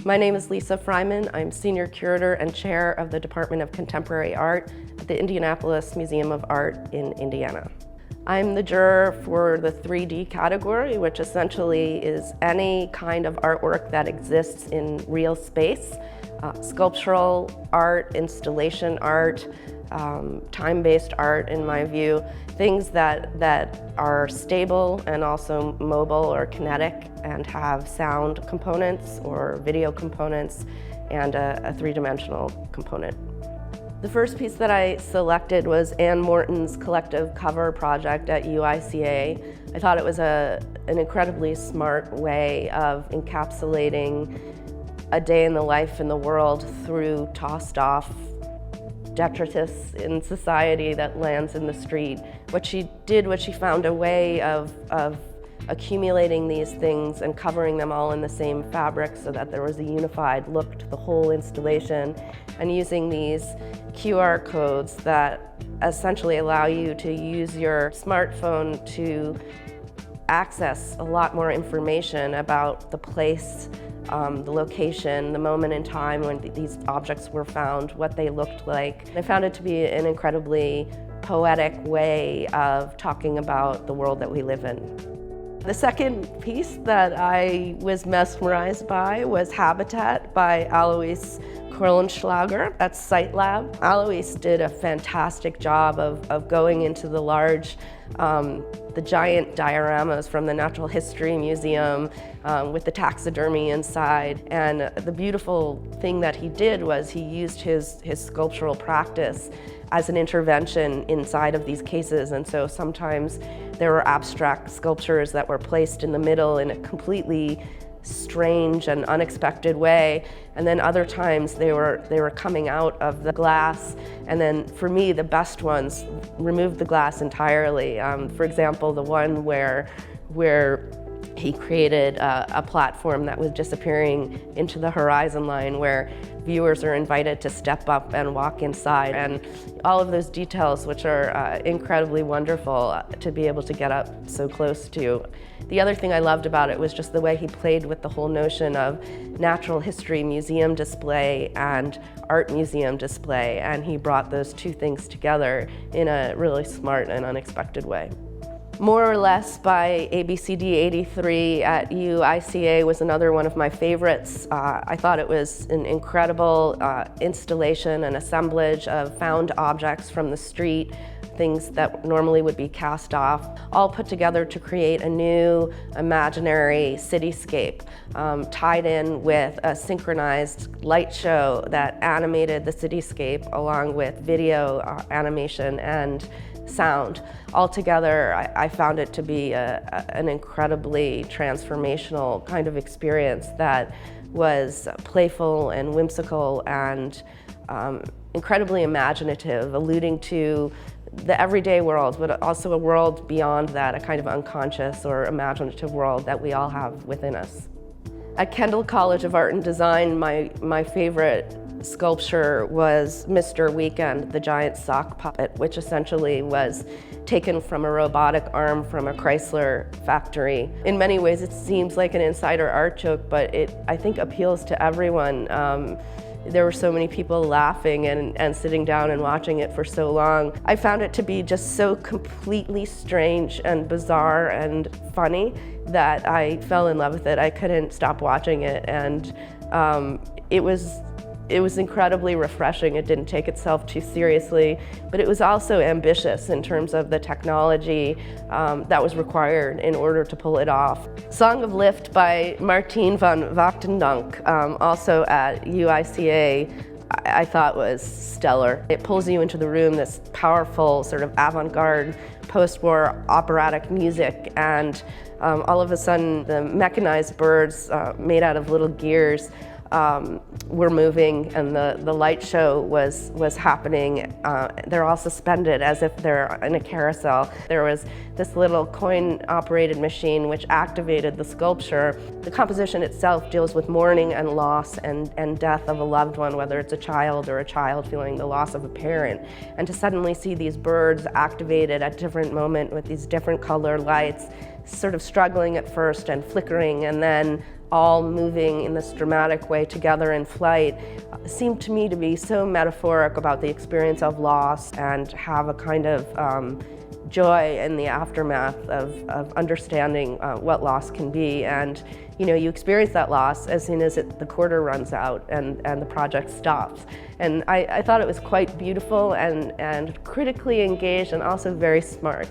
My name is Lisa Freiman. I'm Senior Curator and Chair of the Department of Contemporary Art at the Indianapolis Museum of Art in Indiana. I'm the juror for the 3D category, which essentially is any kind of artwork that exists in real space. Sculptural art, installation art, time-based art, in my view, things that are stable and also mobile or kinetic and have sound components or video components and a three-dimensional component. The first piece that I selected was Ann Morton's collective cover project at UICA. I thought it was an incredibly smart way of encapsulating a day in the life in the world through tossed off detritus in society that lands in the street. What she did was she found a way of accumulating these things and covering them all in the same fabric so that there was a unified look to the whole installation, and using these QR codes that essentially allow you to use your smartphone to access a lot more information about the place, the location, the moment in time when these objects were found, what they looked like. I found it to be an incredibly poetic way of talking about the world that we live in. The second piece that I was mesmerized by was Habitat by Alois Kohlenschlager at Site Lab. Alois did a fantastic job of going into the the giant dioramas from the Natural History Museum with the taxidermy inside. And the beautiful thing that he did was he used his sculptural practice as an intervention inside of these cases. And so sometimes there were abstract sculptures that were placed in the middle in a completely strange and unexpected way, and then other times they were coming out of the glass, and then for me the best ones removed the glass entirely. For example, the one where he created a platform that was disappearing into the horizon line, where viewers are invited to step up and walk inside, and all of those details, which are incredibly wonderful to be able to get up so close to. The other thing I loved about it was just the way he played with the whole notion of natural history museum display and art museum display, and he brought those two things together in a really smart and unexpected way. More or Less by ABCD83 at UICA was another one of my favorites. I thought it was an incredible installation and assemblage of found objects from the street, things that normally would be cast off, all put together to create a new imaginary cityscape, tied in with a synchronized light show that animated the cityscape along with video animation and sound. Altogether, I found it to be an incredibly transformational kind of experience that was playful and whimsical and incredibly imaginative, alluding to the everyday world, but also a world beyond that, a kind of unconscious or imaginative world that we all have within us. At Kendall College of Art and Design, my favorite sculpture was Mr. Weekend, the giant sock puppet, which essentially was taken from a robotic arm from a Chrysler factory. In many ways, it seems like an insider art joke, but it, I think, appeals to everyone. There were so many people laughing and sitting down and watching it for so long. I found it to be just so completely strange and bizarre and funny that I fell in love with it. I couldn't stop watching it, and it was incredibly refreshing. It didn't take itself too seriously, but it was also ambitious in terms of the technology that was required in order to pull it off. Song of Lift by Martien van Wachtendonck, also at UICA, I thought was stellar. It pulls you into the room, this powerful sort of avant-garde post-war operatic music, and all of a sudden the mechanized birds made out of little gears were moving, and the light show was happening. They're all suspended as if they're in a carousel. There was this little coin-operated machine which activated the sculpture. The composition itself deals with mourning and loss and death of a loved one, whether it's a child or a child feeling the loss of a parent. And to suddenly see these birds activated at different moments with these different color lights, sort of struggling at first and flickering and then all moving in this dramatic way together in flight seemed to me to be so metaphoric about the experience of loss and have a kind of joy in the aftermath of understanding what loss can be. And you experience that loss as soon as the quarter runs out and the project stops. And I thought it was quite beautiful and critically engaged and also very smart.